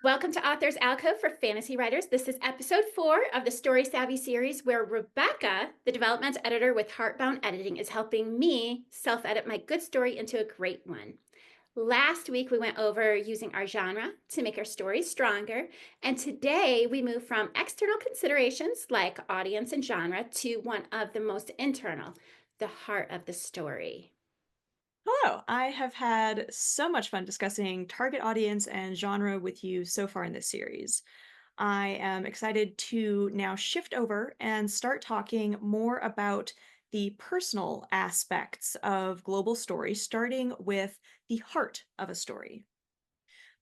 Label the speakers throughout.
Speaker 1: Welcome to Authors Alcove for fantasy writers. This is episode 4 of the Story Savvy series, where Rebecca, the development editor with Hart Bound Editing, is helping me self-edit my good story into a great one. Last week, we went over using our genre to make our stories stronger, and today we move from external considerations like audience and genre to one of the most internal, the heart of the story.
Speaker 2: Hello, I have had so much fun discussing target audience and genre with you so far in this series. I am excited to now shift over and start talking more about the personal aspects of global story, starting with the heart of a story.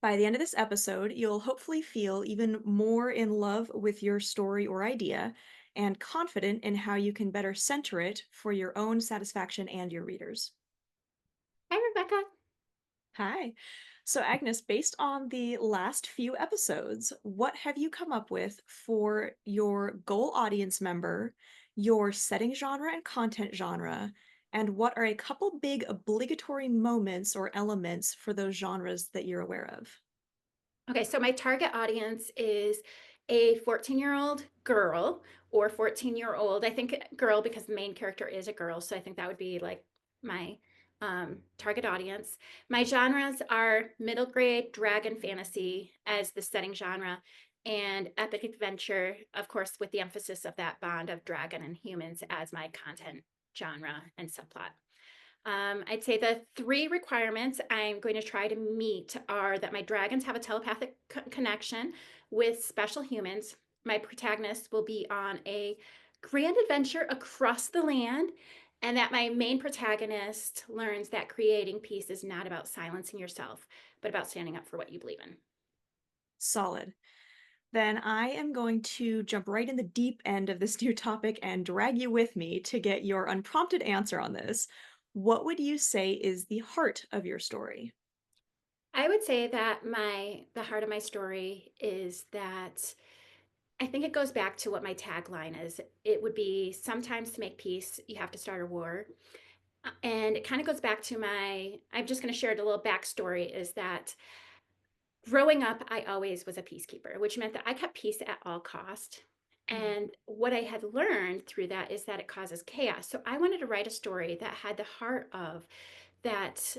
Speaker 2: By the end of this episode, you'll hopefully feel even more in love with your story or idea and confident in how you can better center it for your own satisfaction and your readers.
Speaker 1: Hi, Rebecca.
Speaker 2: Hi. So, Agnes, based on the last few episodes, what have you come up with for your goal audience member, your setting genre and content genre, and what are a couple big obligatory moments or elements for those genres that you're aware of?
Speaker 1: Okay, so my target audience is a 14-year-old girl or 14-year-old. I think girl because the main character is a girl, so I think that would be like my target audience. My genres are middle grade dragon fantasy as the setting genre, and epic adventure, of course, with the emphasis of that bond of dragon and humans as my content genre and subplot. I'd say the 3 requirements I'm going to try to meet are that my dragons have a telepathic connection with special humans. My protagonist will be on a grand adventure across the land, and that my main protagonist learns that creating peace is not about silencing yourself, but about standing up for what you believe in.
Speaker 2: Solid. Then I am going to jump right in the deep end of this new topic and drag you with me to get your unprompted answer on this. What would you say is the heart of your story?
Speaker 1: I would say that the heart of my story is that I think it goes back to what my tagline is. It would be sometimes to make peace, you have to start a war. And it kind of goes back to I'm just going to share a little backstory is that growing up, I always was a peacekeeper, which meant that I kept peace at all cost.
Speaker 2: Mm.
Speaker 1: And what I had learned through that is that it causes chaos. So I wanted to write a story that had the heart of that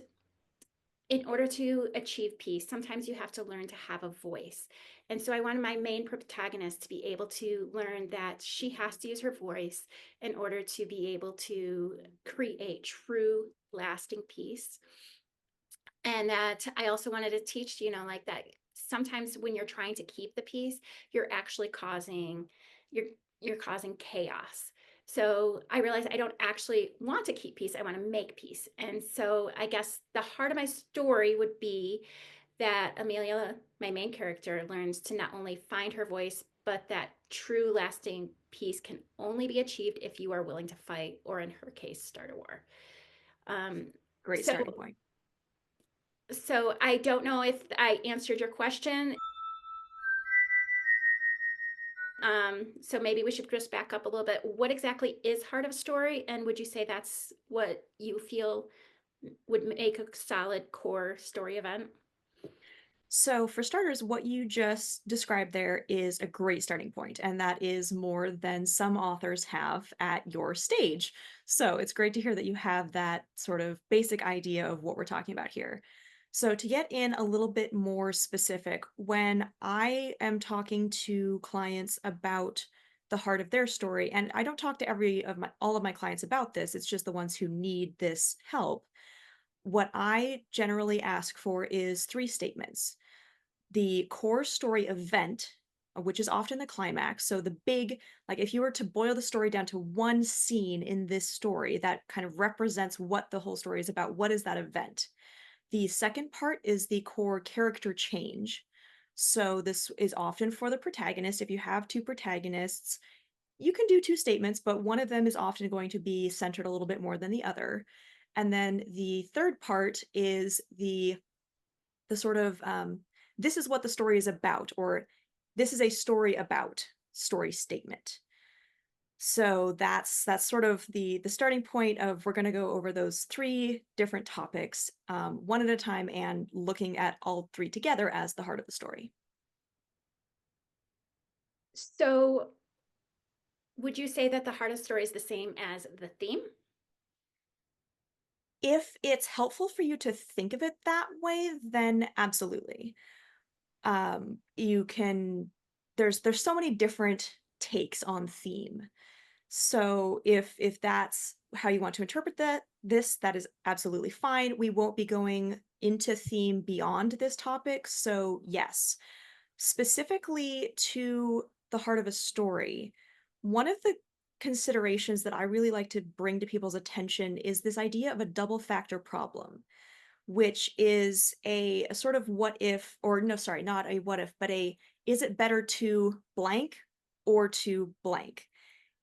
Speaker 1: in order to achieve peace, sometimes you have to learn to have a voice. And so I wanted my main protagonist to be able to learn that she has to use her voice in order to be able to create true, lasting peace. And that I also wanted to teach, like that sometimes when you're trying to keep the peace, you're actually you're you're causing chaos. So I realized I don't actually want to keep peace. I want to make peace. And so I guess the heart of my story would be that Amelia, my main character, learns to not only find her voice, but that true lasting peace can only be achieved if you are willing to fight, or in her case, start a war. Um,
Speaker 2: Great
Speaker 1: so
Speaker 2: starting point.
Speaker 1: so I don't know if I answered your question. So maybe we should just back up a little bit. What exactly is heart of a story? And would you say that's what you feel would make a solid core story event?
Speaker 2: So, for starters, what you just described there is a great starting point, and that is more than some authors have at your stage. So, it's great to hear that you have that sort of basic idea of what we're talking about here. So, to get in a little bit more specific, when I am talking to clients about the heart of their story, and I don't talk to every of my all of my clients about this, it's just the ones who need this help. What I generally ask for is three statements: the core story event, which is often the climax. So the big, like if you were to boil the story down to one scene in this story that kind of represents what the whole story is about, what is that event? The second part is the core character change. So this is often for the protagonist. If you have two protagonists, you can do two statements, but one of them is often going to be centered a little bit more than the other. And then the third part is the sort of this is what the story is about, or this is a story about story statement. So that's sort of the starting point of we're going to go over those three different topics one at a time and looking at all three together as the heart of the story.
Speaker 1: So, would you say that the hardest story is the same as the theme?
Speaker 2: If it's helpful for you to think of it that way, then absolutely. You can there's so many different takes on theme. So if that's how you want to interpret that is absolutely fine. We won't be going into theme beyond this topic. So yes, specifically to the heart of a story, one of the considerations that I really like to bring to people's attention is this idea of a double factor problem, which is a sort of what if, or no, sorry, not a what if, but a is it better to blank or to blank?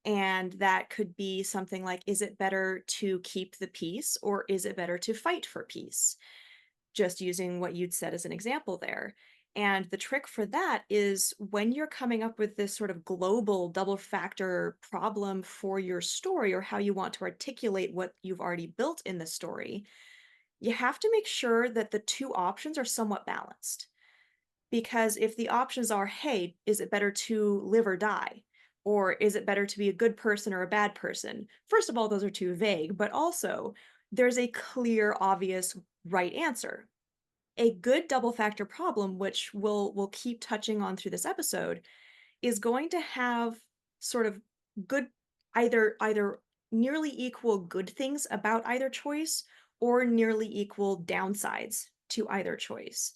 Speaker 2: And that could be something like, is it better to keep the peace or is it better to fight for peace? Just using what you'd said as an example there. And the trick for that is when you're coming up with this sort of global double factor problem for your story or how you want to articulate what you've already built in the story, you have to make sure that the two options are somewhat balanced. Because if the options are, hey, is it better to live or die? Or is it better to be a good person or a bad person? First of all, those are too vague, but also there's a clear, obvious right answer. A good double factor problem, which we'll keep touching on through this episode, is going to have sort of good either nearly equal good things about either choice or nearly equal downsides to either choice.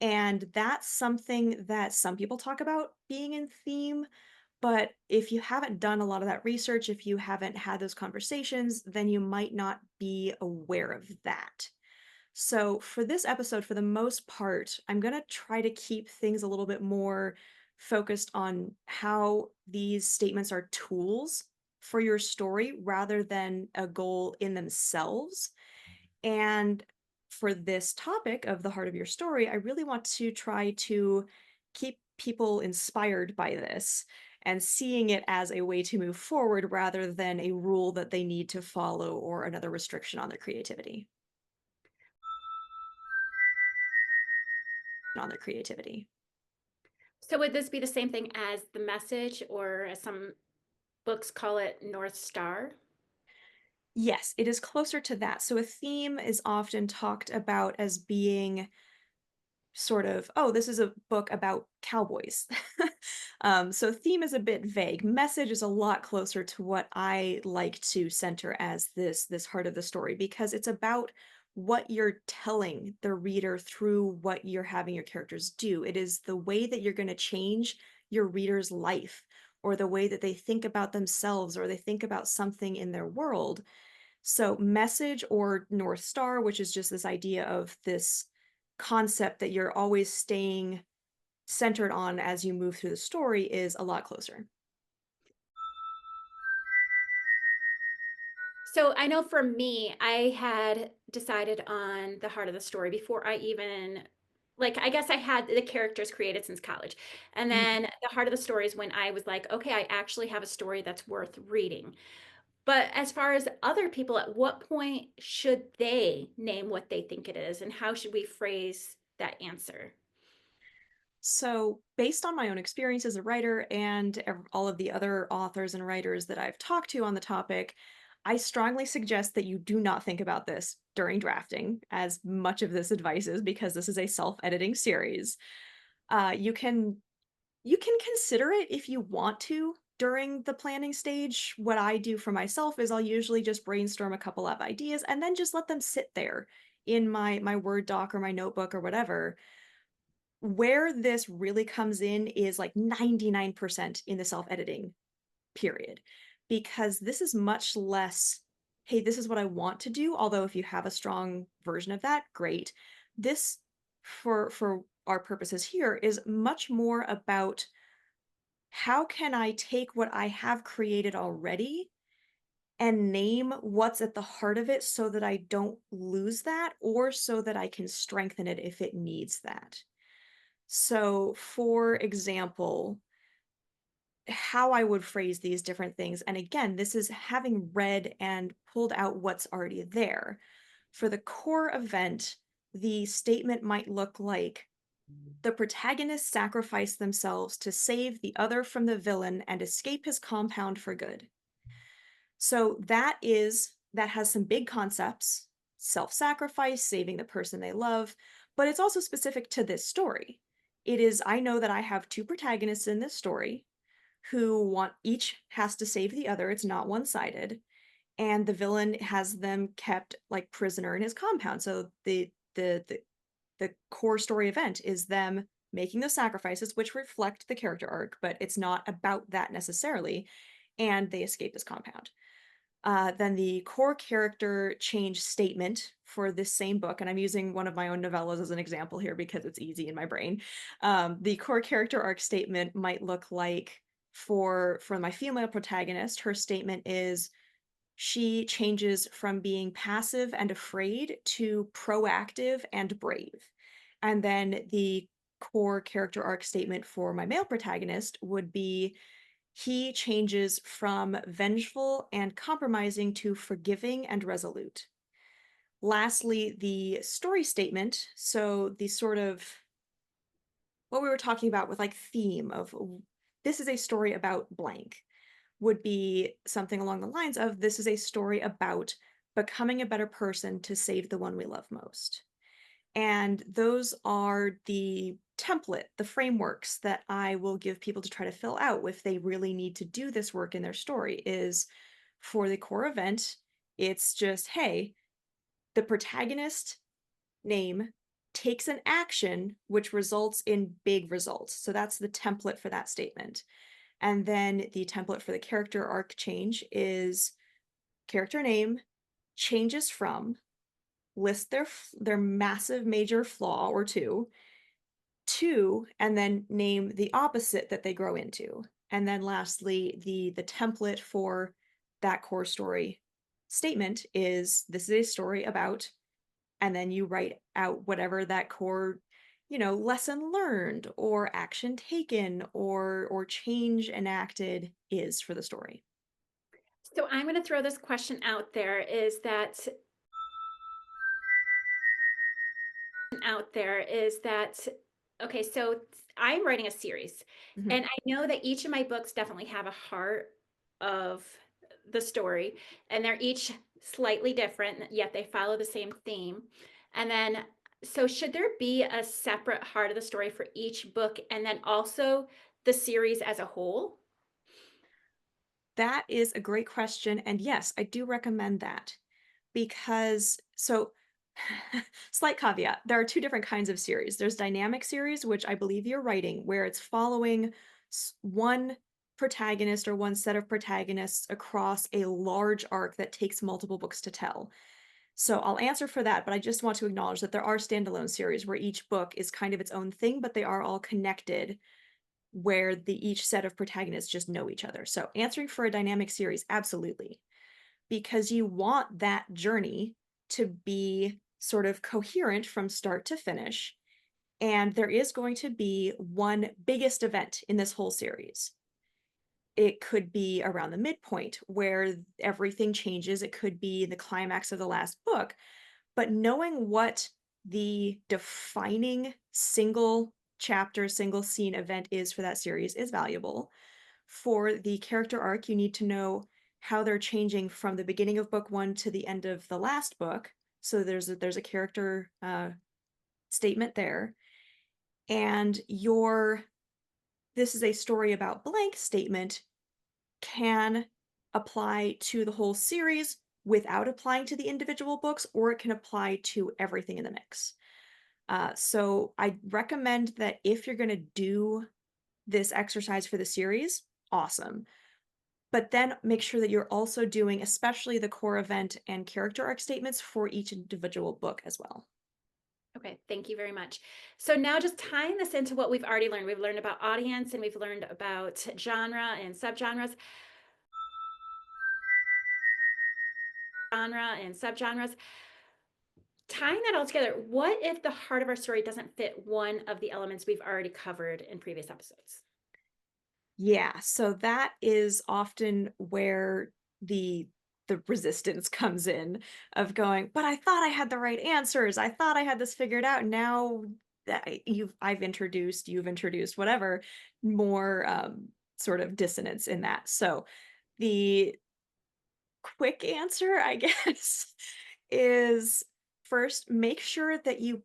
Speaker 2: And that's something that some people talk about being in theme. But if you haven't done a lot of that research, if you haven't had those conversations, then you might not be aware of that. So, for this episode, for the most part, I'm going to try to keep things a little bit more focused on how these statements are tools for your story rather than a goal in themselves. And for this topic of the heart of your story, I really want to try to keep people inspired by this and seeing it as a way to move forward rather than a rule that they need to follow or another restriction on their creativity. On their creativity.
Speaker 1: So, would this be the same thing as the message, or as some books call it, North Star?
Speaker 2: Yes, it is closer to that. So a theme is often talked about as being sort of, oh, this is a book about cowboys. So theme is a bit vague. Message is a lot closer to what I like to center as this heart of the story because it's about what you're telling the reader through what you're having your characters do. It is the way that you're going to change your reader's life or the way that they think about themselves or they think about something in their world. So, message or North Star, which is just this idea of this concept that you're always staying centered on as you move through the story, is a lot closer.
Speaker 1: So, I know for me, I had decided on the heart of the story before I even, like, I guess I had the characters created since college. And
Speaker 2: Mhm.
Speaker 1: then the heart of the story is when I was like, okay, I actually have a story that's worth reading. But as far as other people, at what point should they name what they think it is? And how should we phrase that answer?
Speaker 2: So, based on my own experience as a writer and all of the other authors and writers that I've talked to on the topic, I strongly suggest that you do not think about this during drafting, as much of this advice is because this is a self-editing series. You can You can consider it if you want to during the planning stage. What I do for myself is I'll usually just brainstorm a couple of ideas and then just let them sit there in my Word doc or my notebook or whatever. Where this really comes in is like 99% in the self-editing period, because this is much less, hey, this is what I want to do. Although if you have a strong version of that, great. This for our purposes here is much more about how can I take what I have created already and name what's at the heart of it so that I don't lose that or so that I can strengthen it if it needs that. So, for example, how I would phrase these different things, and again, this is having read and pulled out what's already there. For the core event, the statement might look like, The protagonists sacrifice themselves to save the other from the villain and escape his compound for good. So that has some big concepts, self-sacrifice, saving the person they love, but it's also specific to this story. It is I know that I have two protagonists in this story who want each has to save the other. It's not one-sided, and the villain has them kept like prisoner in his compound. So the core story event is them making those sacrifices which reflect the character arc, but it's not about that necessarily, and they escape this compound. Then the core character change statement for this same book, and I'm using one of my own novellas as an example here because it's easy in my brain. The core character arc statement might look like for my female protagonist, her statement is she changes from being passive and afraid to proactive and brave. And then the core character arc statement for my male protagonist would be he changes from vengeful and compromising to forgiving and resolute. Lastly, the story statement. So, the sort of what we were talking about with like theme of this is a story about blank would be something along the lines of this is a story about becoming a better person to save the one we love most. And those are the template, the frameworks that I will give people to try to fill out if they really need to do this work in their story is for the core event, it's just, hey, the protagonist name takes an action which results in big results. So that's the template for that statement. And then the template for the character arc change is character name changes from list their massive major flaw or two, and then name the opposite that they grow into. And then lastly, the template for that core story statement is this is a story about, and then you write out whatever that core, lesson learned or action taken or change enacted is for the story.
Speaker 1: So I'm going to throw this question out there is that okay, so I'm writing a series
Speaker 2: Mhm.
Speaker 1: and I know that each of my books definitely have a heart of the story and they're each slightly different yet they follow the same theme. And then so should there be a separate heart of the story for each book and then also the series as a whole?
Speaker 2: That is a great question. And yes, I do recommend that because, so slight caveat, there are two different kinds of series. There's dynamic series, which I believe you're writing, where it's following one protagonist or one set of protagonists across a large arc that takes multiple books to tell. So I'll answer for that, but I just want to acknowledge that there are standalone series where each book is kind of its own thing, but they are all connected where the each set of protagonists just know each other. So answering for a dynamic series, absolutely. Because you want that journey to be sort of coherent from start to finish. And there is going to be one biggest event in this whole series. It could be around the midpoint where everything changes. It could be the climax of the last book. But knowing what the defining single chapter, single scene event is for that series is valuable. For the character arc, you need to know how they're changing from the beginning of book one to the end of the last book. So there's a character statement there, and your this is a story about blank statement can apply to the whole series without applying to the individual books, or it can apply to everything in the mix. So I recommend that if you're going to do this exercise for the series, awesome. But then make sure that you're also doing, especially the core event and character arc statements for each individual book as well.
Speaker 1: Okay, thank you very much. So now just tying this into what we've already learned. We've learned about audience and we've learned about genre and subgenres. Genre and subgenres. Tying that all together, what if the heart of our story doesn't fit one of the elements we've already covered in previous episodes?
Speaker 2: Yeah, so that is often where the resistance comes in of going, but I thought I had the right answers. I thought I had this figured out. Now you've introduced, whatever, more sort of dissonance in that. So the quick answer, I guess, is first make sure that you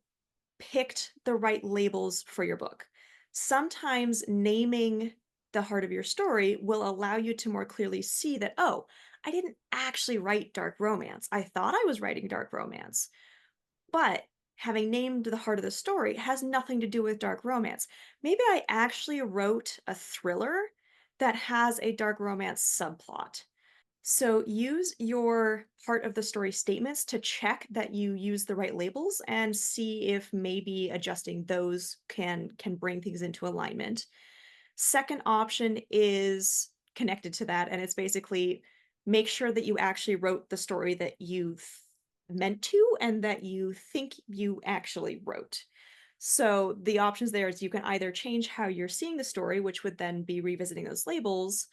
Speaker 2: picked the right labels for your book. Sometimes naming the heart of your story will allow you to more clearly see that, oh, I didn't actually write dark romance. I thought I was writing dark romance, but having named the heart of the story has nothing to do with dark romance. Maybe I actually wrote a thriller that has a dark romance subplot. So use your part of the story statements to check that you use the right labels and see if maybe adjusting those can bring things into alignment. Second option is connected to that, and it's basically make sure that you actually wrote the story that you meant to and that you think you actually wrote. So the options there is you can either change how you're seeing the story, which would then be revisiting those labels,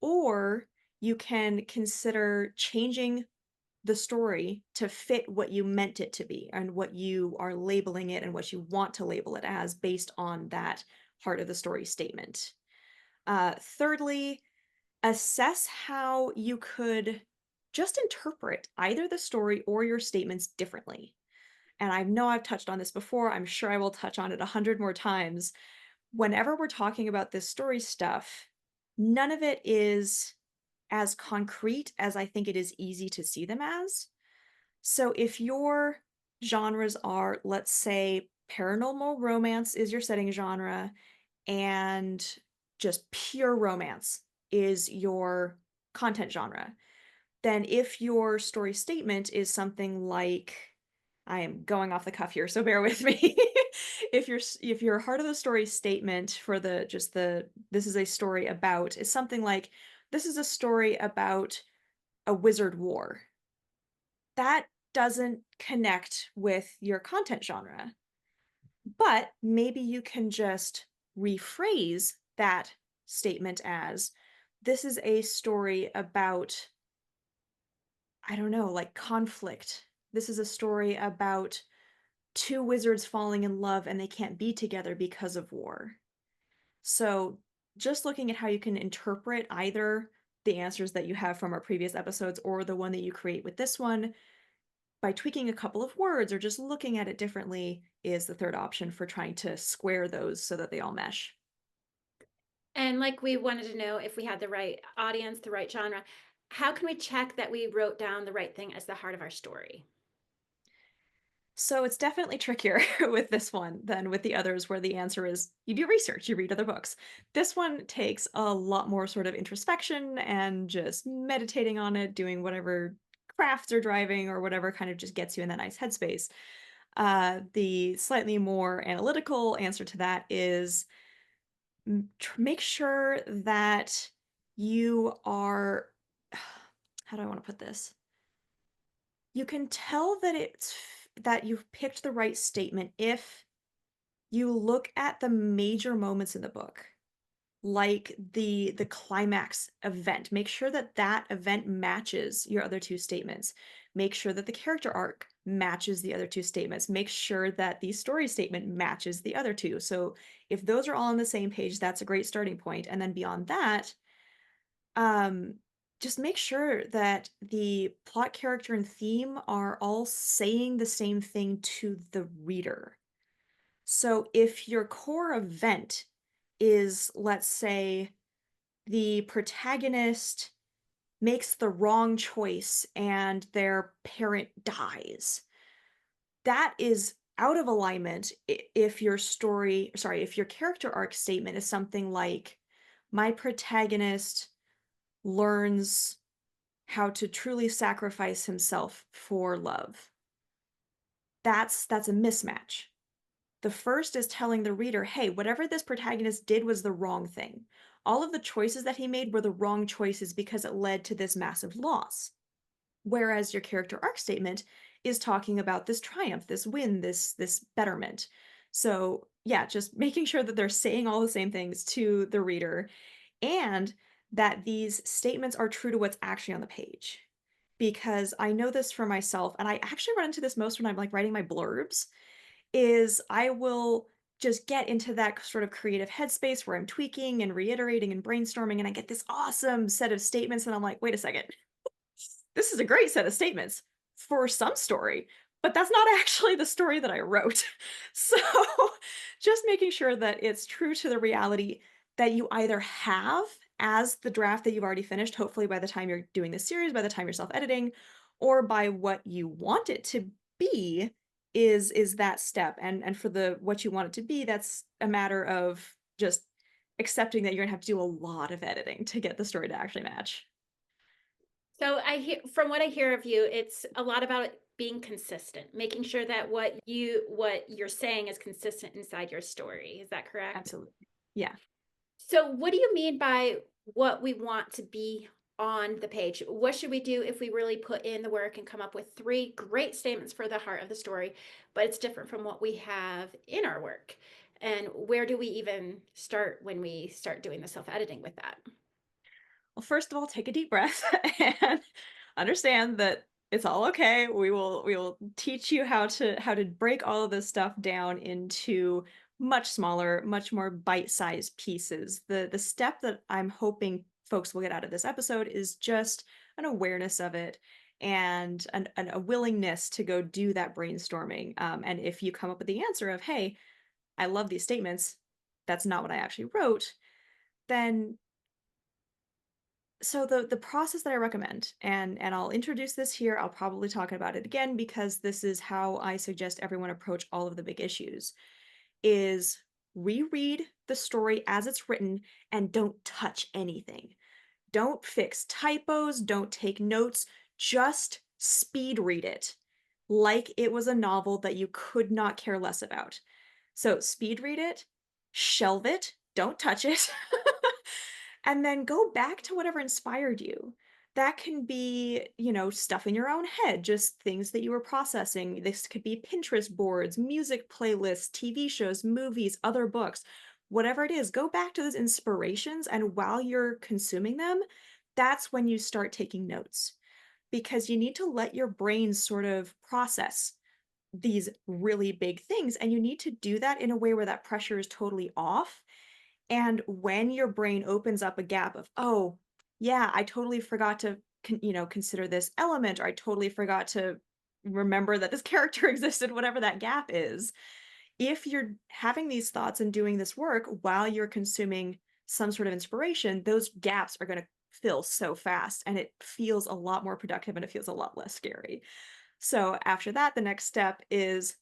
Speaker 2: or you can consider changing the story to fit what you meant it to be and what you are labeling it and what you want to label it as based on that heart of the story statement. Thirdly, assess how you could just interpret either the story or your statements differently. And I know I've touched on this before. I'm sure I will touch on it 100 more times. Whenever we're talking about this story stuff, none of it is as concrete as I think it is easy to see them as. So if your genres are, let's say, paranormal romance is your setting genre, and just pure romance is your content genre, then if your story statement is something like, I am going off the cuff here, so bear with me. If your heart of the story statement for the just the this is a story about is something like, this is a story about a wizard war, that doesn't connect with your content genre. But maybe you can just rephrase that statement as, this is a story about, I don't know, like conflict. This is a story about two wizards falling in love and they can't be together because of war. So, just looking at how you can interpret either the answers that you have from our previous episodes or the one that you create with this one by tweaking a couple of words or just looking at it differently is the third option for trying to square those so that they all mesh.
Speaker 1: And like we wanted to know if we had the right audience, the right genre. How can we check that we wrote down the right thing as the heart of our story?
Speaker 2: So it's definitely trickier with this one than with the others, where the answer is you do research, you read other books. This one takes a lot more sort of introspection and just meditating on it, doing whatever crafts or driving or whatever kind of just gets you in that nice headspace. The slightly more analytical answer to that is make sure that you are, how do I want to put this? You can tell that that you've picked the right statement if you look at the major moments in the book, like the climax event. Make sure that that event matches your other two statements. Make sure that the character arc matches the other two statements. Make sure that the story statement matches the other two. So if those are all on the same page, that's a great starting point. And then beyond that, um, just make sure that the plot, character, and theme are all saying the same thing to the reader. So if your core event is, let's say, the protagonist makes the wrong choice and their parent dies, that is out of alignment if your story, sorry, if your character arc statement is something like, my protagonist learns how to truly sacrifice himself for love. That's a mismatch. The first is telling the reader, hey, whatever this protagonist did was the wrong thing. All of the choices that he made were the wrong choices because it led to this massive loss. Whereas your character arc statement is talking about this triumph, this win, this betterment. So, yeah, just making sure that they're saying all the same things to the reader and that these statements are true to what's actually on the page. Because I know this for myself, and I actually run into this most when I'm like writing my blurbs, is I will just get into that sort of creative headspace where I'm tweaking and reiterating and brainstorming, and I get this awesome set of statements, and I'm like, wait a second, this is a great set of statements for some story, but that's not actually the story that I wrote. So just making sure that it's true to the reality that you either have as the draft that you've already finished, hopefully by the time you're doing this series, by the time you're self-editing, or by what you want it to be is that step. And for the what you want it to be, that's a matter of just accepting that you're gonna have to do a lot of editing to get the story to actually match.
Speaker 1: So I hear from what I hear of you, it's a lot about being consistent, making sure that what you're saying is consistent inside your story. Is that correct?
Speaker 2: Absolutely. Yeah.
Speaker 1: So what do you mean by what we want to be on the page? What should we do if we really put in the work and come up with three great statements for the heart of the story, but it's different from what we have in our work? And where do we even start when we start doing the self-editing with that?
Speaker 2: Well, first of all, take a deep breath and understand that it's all okay. We will teach you how to break all of this stuff down into much smaller, much more bite-sized pieces. The step that I'm hoping folks will get out of this episode is just an awareness of it and a willingness to go do that brainstorming. And if you come up with the answer of, "Hey, I love these statements. That's not what I actually wrote," then so the process that I recommend, and I'll introduce this here, I'll probably talk about it again because this is how I suggest everyone approach all of the big issues, is reread the story as it's written and don't touch anything. Don't fix typos, don't take notes, just speed read it like it was a novel that you could not care less about. So speed read it, shelve it, don't touch it, and then go back to whatever inspired you. That can be, stuff in your own head, just things that you were processing. This could be Pinterest boards, music playlists, TV shows, movies, other books, whatever it is. Go back to those inspirations. And while you're consuming them, that's when you start taking notes because you need to let your brain sort of process these really big things. And you need to do that in a way where that pressure is totally off and when your brain opens up a gap of, "Oh, yeah, I totally forgot to consider this element, or I totally forgot to remember that this character existed," whatever that gap is. If you're having these thoughts and doing this work while you're consuming some sort of inspiration, those gaps are gonna fill so fast, and it feels a lot more productive, and it feels a lot less scary. So after that, the next step is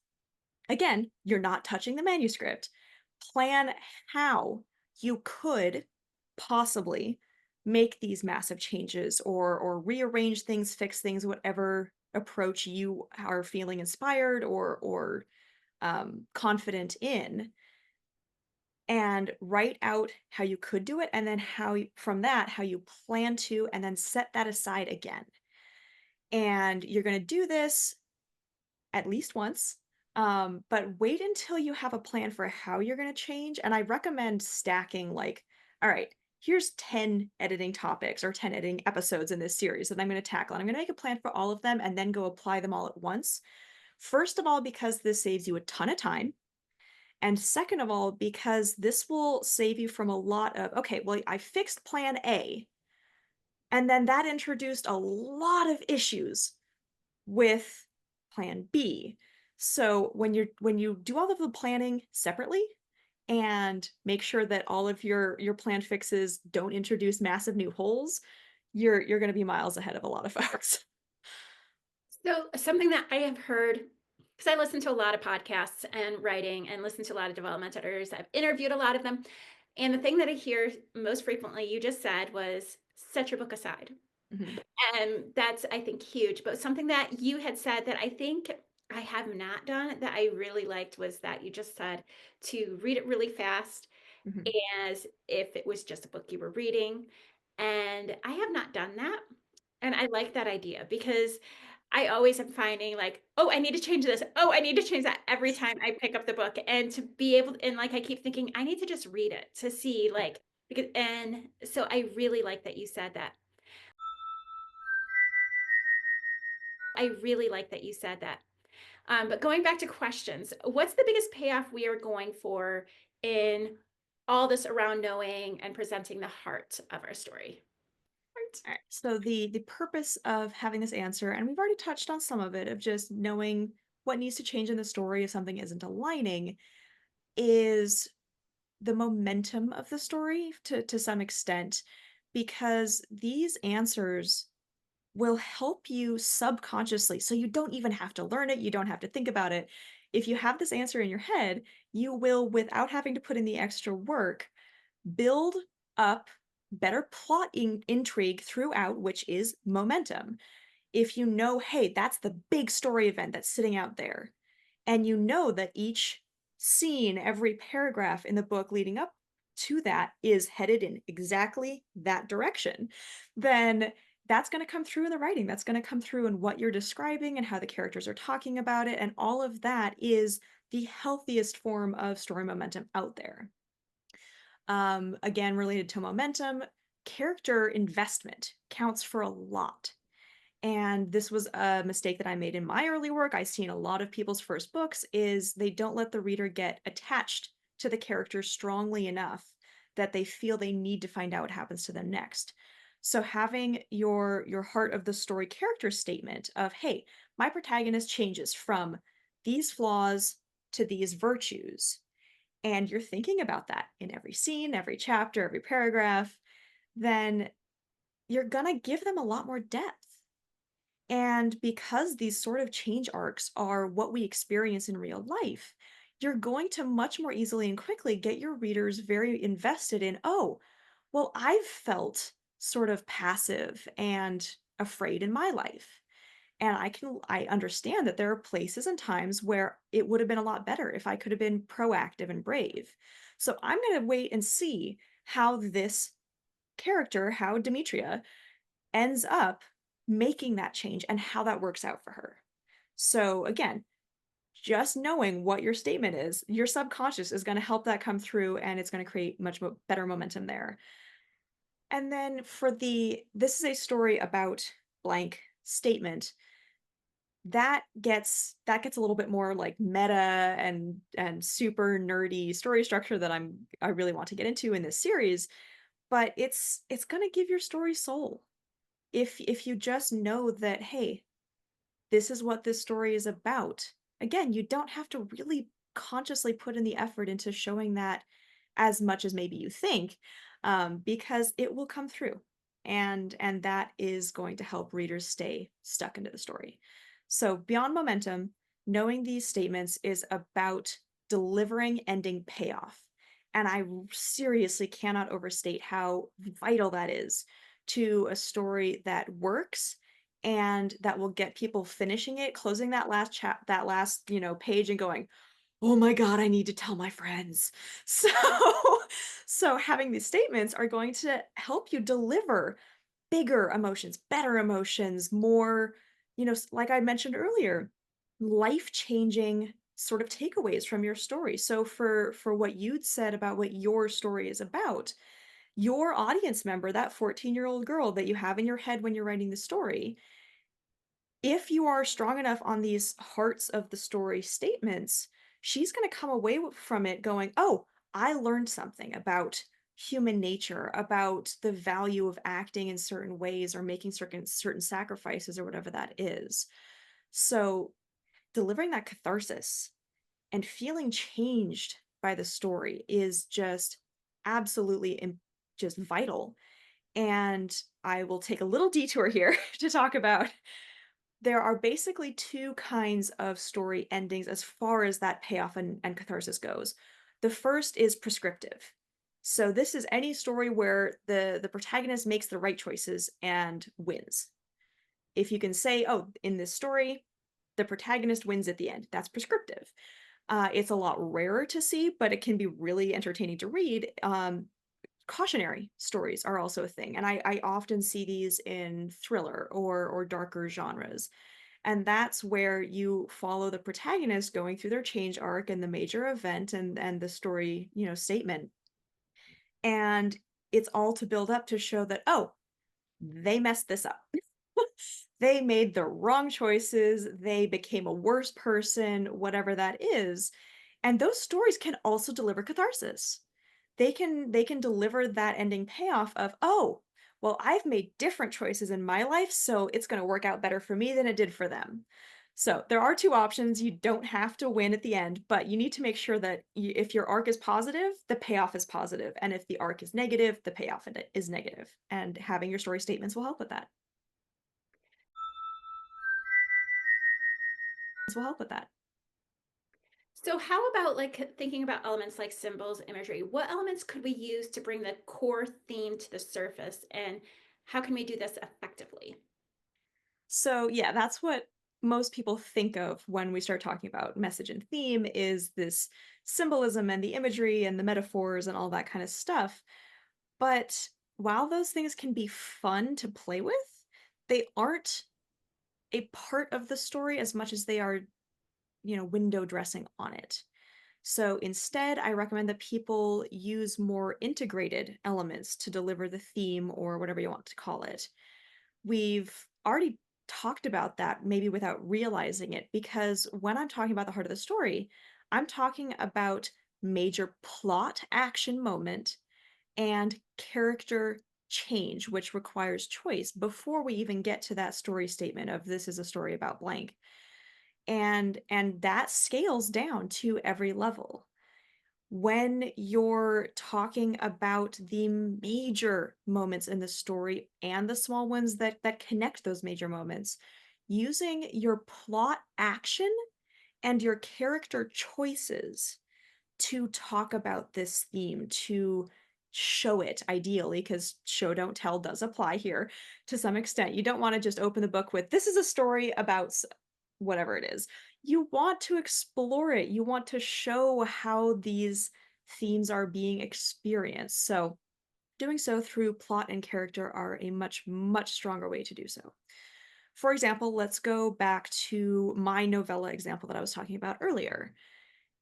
Speaker 2: again, you're not touching the manuscript. Plan how you could possibly make these massive changes or rearrange things, fix things, whatever approach you are feeling inspired or confident in, and write out how you could do it, and then from that how you plan to, and then set that aside again. And you're going to do this at least once. But wait until you have a plan for how you're going to change. And I recommend stacking, like, all right, here's 10 editing topics or 10 editing episodes in this series that I'm going to tackle. And I'm going to make a plan for all of them and then go apply them all at once. First of all, because this saves you a ton of time. And second of all, because this will save you from a lot of, okay, well, I fixed plan A, and then that introduced a lot of issues with plan B. So when you do all of the planning separately and make sure that all of your plan fixes don't introduce massive new holes, you're going to be miles ahead of a lot of folks.
Speaker 1: So, something that I have heard, because I listen to a lot of podcasts and writing and listen to a lot of development editors, I've interviewed a lot of them. And the thing that I hear most frequently, you just said, was set your book aside.
Speaker 2: Mhm,
Speaker 1: And that's, I think, huge. But something that you had said that I think I have not done that I really liked was that you just said to read it really fast
Speaker 2: mhm.
Speaker 1: as if it was just a book you were reading. And I have not done that. And I like that idea because I always am finding like, oh, I need to change this. Oh, I need to change that every time I pick up the book. And to be able, and like I keep thinking, I need to just read it to see like, because, and so I really like that you said that. I really like that you said that. But going back to questions, what's the biggest payoff we are going for in all this around knowing and presenting the heart of our story? Heart.
Speaker 2: All right. So the purpose of having this answer, and we've already touched on some of it, of just knowing what needs to change in the story if something isn't aligning, is the momentum of the story to some extent, because these answers will help you subconsciously. So you don't even have to learn it, you don't have to think about it. If you have this answer in your head, you will, without having to put in the extra work, build up better plot intrigue throughout, which is momentum. If you know, hey, that's the big story event that's sitting out there, and you know that each scene, every paragraph in the book leading up to that is headed in exactly that direction, then that's going to come through in the writing. That's going to come through in what you're describing and how the characters are talking about it. And all of that is the healthiest form of story momentum out there. Again, related to momentum, character investment counts for a lot. And this was a mistake that I made in my early work. I see in a lot of people's first books is they don't let the reader get attached to the characters strongly enough that they feel they need to find out what happens to them next. So having your heart of the story character statement of, hey, my protagonist changes from these flaws to these virtues, and you're thinking about that in every scene, every chapter, every paragraph, then you're going to give them a lot more depth. And because these sort of change arcs are what we experience in real life, you're going to much more easily and quickly get your readers very invested in, oh, well, I've felt sort of passive and afraid in my life. And I understand that there are places and times where it would have been a lot better if I could have been proactive and brave. So I'm going to wait and see how this character, how Demetria ends up making that change and how that works out for her. So again, just knowing what your statement is, your subconscious is going to help that come through, and it's going to create much better momentum there. And then for the this is a story about blank statement, that gets a little bit more like meta and super nerdy story structure that I really want to get into in this series, but it's going to give your story soul. If you just know that, hey, this is what this story is about. Again, you don't have to really consciously put in the effort into showing that as much as maybe you think, because it will come through, and that is going to help readers stay stuck into the story. So beyond momentum, knowing these statements is about delivering ending payoff. And I seriously cannot overstate how vital that is to a story that works and that will get people finishing it, closing that last, page and going, "Oh my god, I need to tell my friends." So so having these statements are going to help you deliver bigger emotions, better emotions, more, like I mentioned earlier, life-changing sort of takeaways from your story. So for what you'd said about what your story is about, your audience member, that 14-year-old girl that you have in your head when you're writing the story, if you are strong enough on these hearts of the story statements, she's going to come away from it going, oh, I learned something about human nature, about the value of acting in certain ways or making certain sacrifices or whatever that is. So delivering that catharsis and feeling changed by the story is just absolutely just vital. And I will take a little detour here to talk about, there are basically two kinds of story endings as far as that payoff and catharsis goes. The first is prescriptive. So this is any story where the protagonist makes the right choices and wins. If you can say, oh, in this story, the protagonist wins at the end, that's prescriptive. It's a lot rarer to see, but it can be really entertaining to read. Cautionary stories are also a thing, and I often see these in thriller or darker genres. And that's where you follow the protagonist going through their change arc and the major event and the story, statement. And it's all to build up to show that, oh, they messed this up. they made the wrong choices, they became a worse person, whatever that is. And those stories can also deliver catharsis. They can deliver that ending payoff of, "Oh, well, I've made different choices in my life, so it's gonna work out better for me than it did for them." So, there are 2 options, you don't have to win at the end, but you need to make sure that if your arc is positive, the payoff is positive, and if the arc is negative, the payoff is negative, and having your story statements will help with that. This will help with that.
Speaker 1: So, how about like thinking about elements like symbols, imagery? What elements could we use to bring the core theme to the surface? And how can we do this effectively?
Speaker 2: So, yeah, that's what most people think of when we start talking about message and theme is this symbolism and the imagery and the metaphors and all that kind of stuff. But while those things can be fun to play with, they aren't a part of the story as much as they are, window dressing on it. So instead, I recommend that people use more integrated elements to deliver the theme or whatever you want to call it. We've already talked about that maybe without realizing it, because when I'm talking about the heart of the story, I'm talking about major plot action moment and character change, which requires choice before we even get to that story statement of this is a story about blank. And that scales down to every level. When you're talking about the major moments in the story and the small ones that connect those major moments, using your plot action and your character choices to talk about this theme, to show it ideally, because show don't tell does apply here to some extent. You don't want to just open the book with this is a story about whatever it is. You want to explore it. You want to show how these themes are being experienced. So, doing so through plot and character are a much, much stronger way to do so. For example, let's go back to my novella example that I was talking about earlier.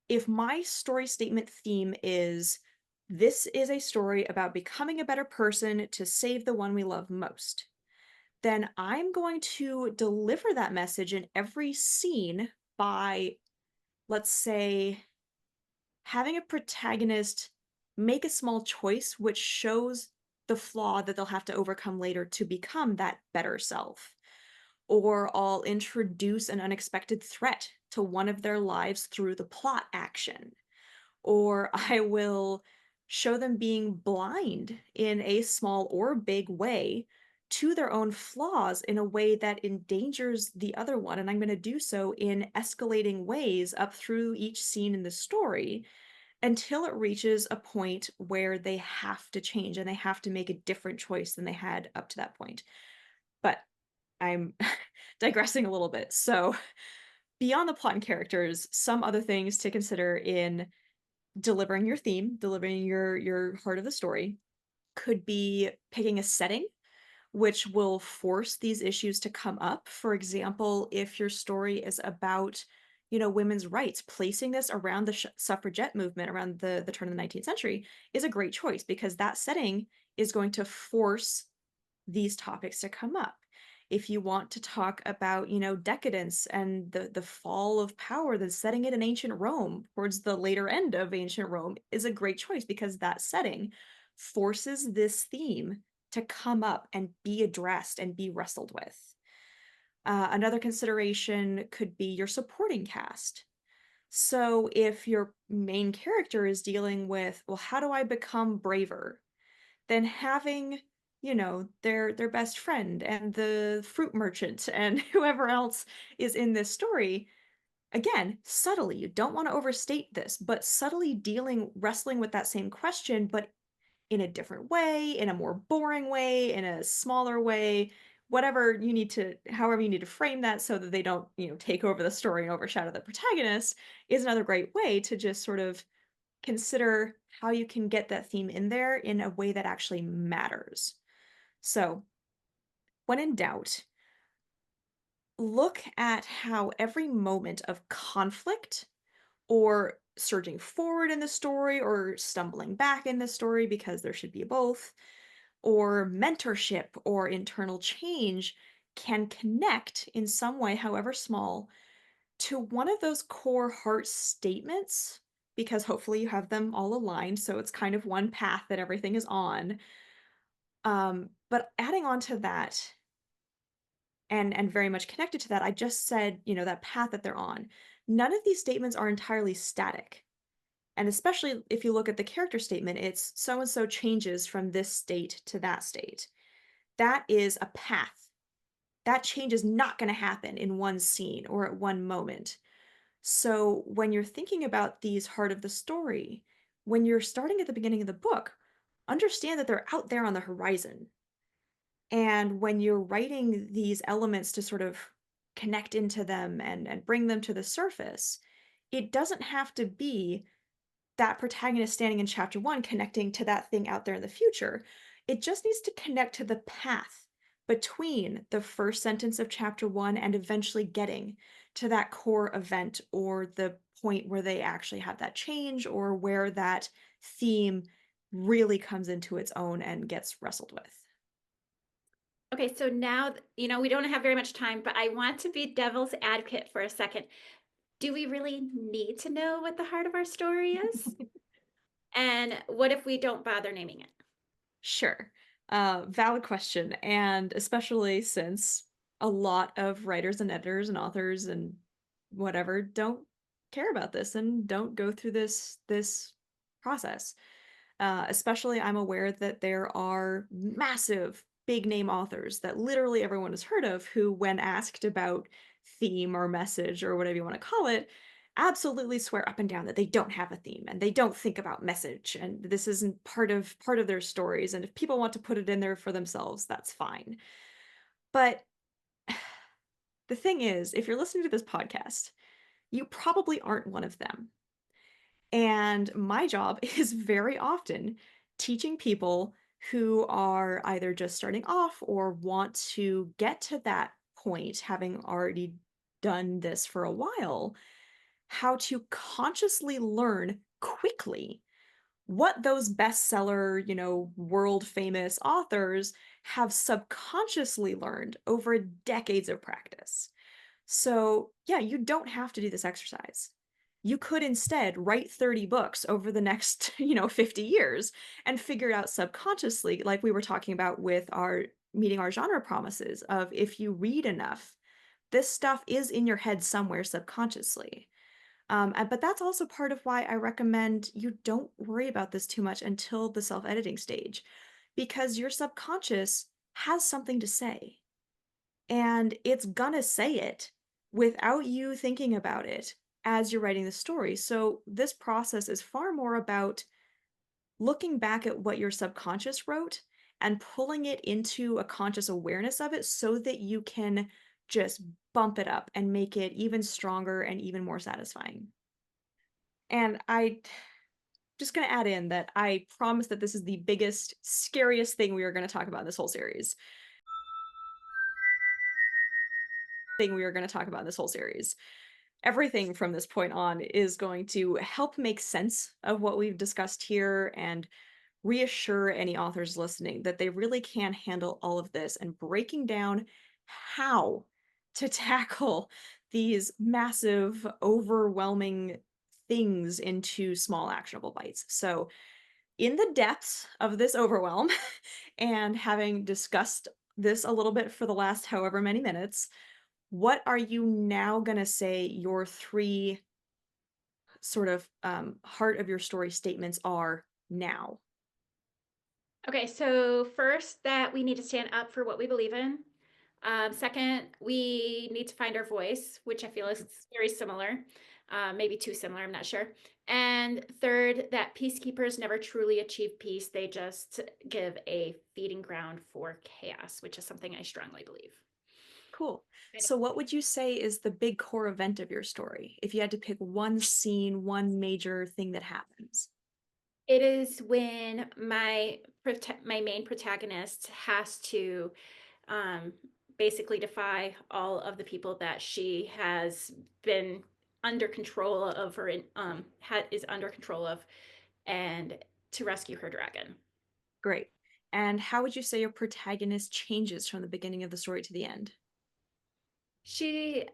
Speaker 2: If my story statement theme is this is a story about becoming a better person to save the one we love most, then I'm going to deliver that message in every scene by, let's say, having a protagonist make a small choice which shows the flaw that they'll have to overcome later to become that better self. Or I'll introduce an unexpected threat to one of their lives through the plot action, or I will show them being blind in a small or big way to their own flaws in a way that endangers the other one. And I'm going to do so in escalating ways up through each scene in the story until it reaches a point where they have to change and they have to make a different choice than they had up to that point. But I'm digressing a little bit. So, beyond the plot and characters, some other things to consider in delivering your theme, delivering your heart of the story could be picking a setting which will force these issues to come up. For example, if your story is about, women's rights, placing this around the suffragette movement around the turn of the 19th century is a great choice because that setting is going to force these topics to come up. If you want to talk about, decadence and the fall of power, then setting it in ancient Rome towards the later end of ancient Rome is a great choice because that setting forces this theme to come up and be addressed and be wrestled with. Another consideration could be your supporting cast. So if your main character is dealing with, well, how do I become braver? Then having, their best friend and the fruit merchant and whoever else is in this story, again, subtly, you don't want to overstate this, but subtly wrestling with that same question, but in a different way, in a more boring way, in a smaller way, however you need to frame that so that they don't, take over the story and overshadow the protagonist is another great way to just sort of consider how you can get that theme in there in a way that actually matters. So, when in doubt, look at how every moment of conflict or surging forward in the story or stumbling back in the story because there should be both, or mentorship or internal change can connect in some way, however small, to one of those core heart statements, because hopefully you have them all aligned, so it's kind of one path that everything is on. But adding on to that, and very much connected to that, I just said, that path that they're on. None of these statements are entirely static. And especially if you look at the character statement, it's so and so changes from this state to that state. That is a path. That change is not going to happen in one scene or at one moment. So when you're thinking about these heart of the story, when you're starting at the beginning of the book, understand that they're out there on the horizon. And when you're writing these elements to sort of connect into them and bring them to the surface, it doesn't have to be that protagonist standing in chapter one connecting to that thing out there in the future. It just needs to connect to the path between the first sentence of chapter one and eventually getting to that core event or the point where they actually have that change or where that theme really comes into its own and gets wrestled with.
Speaker 1: Okay, so now, we don't have very much time, but I want to be devil's advocate for a second. Do we really need to know what the heart of our story is? And what if we don't bother naming it?
Speaker 2: Sure. Valid question. And especially since a lot of writers and editors and authors and whatever don't care about this and don't go through this process. Especially, I'm aware that there are massive big name authors that literally everyone has heard of who, when asked about theme or message or whatever you want to call it, absolutely swear up and down that they don't have a theme and they don't think about message and this isn't part of their stories, and if people want to put it in there for themselves, that's fine. But the thing is, if you're listening to this podcast, you probably aren't one of them. And my job is very often teaching people who are either just starting off or want to get to that point, having already done this for a while, how to consciously learn quickly what those bestseller, world famous authors have subconsciously learned over decades of practice. So, yeah, you don't have to do this exercise. You could instead write 30 books over the next, 50 years and figure it out subconsciously, like we were talking about with our meeting our genre promises of if you read enough, this stuff is in your head somewhere subconsciously. But that's also part of why I recommend you don't worry about this too much until the self editing stage, because your subconscious has something to say and it's gonna say it without you thinking about it as you're writing the story. So, this process is far more about looking back at what your subconscious wrote and pulling it into a conscious awareness of it so that you can just bump it up and make it even stronger and even more satisfying. And just going to add in that I promise that this is the biggest, scariest thing we are going to talk about in this whole series. Everything from this point on is going to help make sense of what we've discussed here and reassure any authors listening that they really can handle all of this and breaking down how to tackle these massive, overwhelming things into small, actionable bites. So, in the depths of this overwhelm, and having discussed this a little bit for the last however many minutes, what are you now going to say your three sort of heart of your story statements are now?
Speaker 1: Okay, so first, that we need to stand up for what we believe in. Second, we need to find our voice, which I feel is very similar, maybe too similar, I'm not sure. And third, that peacekeepers never truly achieve peace. They just give a feeding ground for chaos, which is something I strongly believe.
Speaker 2: Cool. So, what would you say is the big core event of your story if you had to pick one scene, one major thing that happens?
Speaker 1: It is when my main protagonist has to um, basically defy all of the people that she has been under control of or is under control of, and to rescue her dragon.
Speaker 2: Great. And how would you say your protagonist changes from the beginning of the story to the end?
Speaker 1: She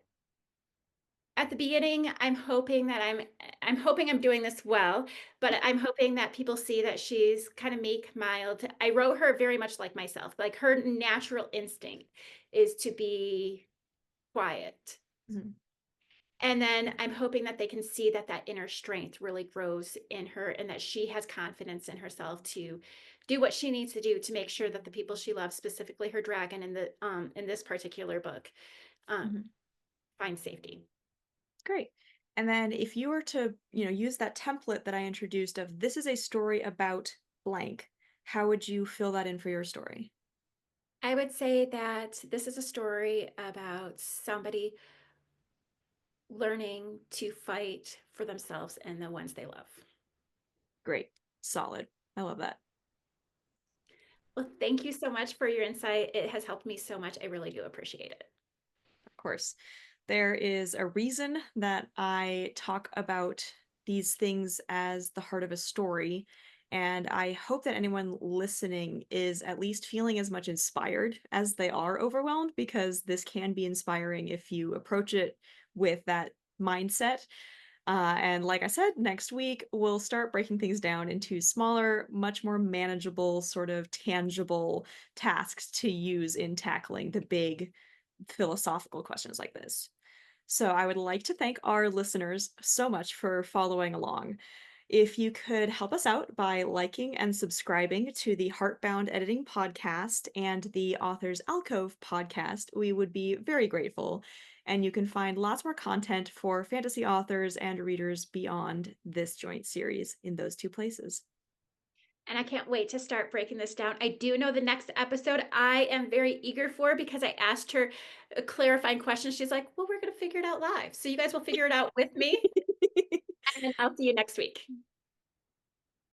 Speaker 1: at the beginning, I'm hoping I'm doing this well, but I'm hoping that people see that she's kind of meek, mild. I wrote her very much like myself. Like her natural instinct is to be quiet.
Speaker 2: Mhm.
Speaker 1: And then I'm hoping that they can see that that inner strength really grows in her and that she has confidence in herself to do what she needs to do to make sure that the people she loves, specifically her dragon in this particular book, um
Speaker 2: Mhm.
Speaker 1: find safety.
Speaker 2: Great. And then if you were to, use that template that I introduced of this is a story about blank, how would you fill that in for your story?
Speaker 1: I would say that this is a story about somebody learning to fight for themselves and the ones they love.
Speaker 2: Great. Solid. I love that.
Speaker 1: Well, thank you so much for your insight. It has helped me so much. I really do appreciate it.
Speaker 2: Of course. There is a reason that I talk about these things as the heart of a story. And I hope that anyone listening is at least feeling as much inspired as they are overwhelmed, because this can be inspiring if you approach it with that mindset. And like I said, next week we'll start breaking things down into smaller, much more manageable, sort of tangible tasks to use in tackling the big philosophical questions like this. So I would like to thank our listeners so much for following along. If you could help us out by liking and subscribing to the Hart Bound Editing Podcast and the Authors Alcove podcast, we would be very grateful. And you can find lots more content for fantasy authors and readers beyond this joint series in those two places.
Speaker 1: And I can't wait to start breaking this down. I do know the next episode I am very eager for because I asked her clarifying questions. She's like, well, we're going to figure it out live. So you guys will figure it out with me, and I'll see you next week.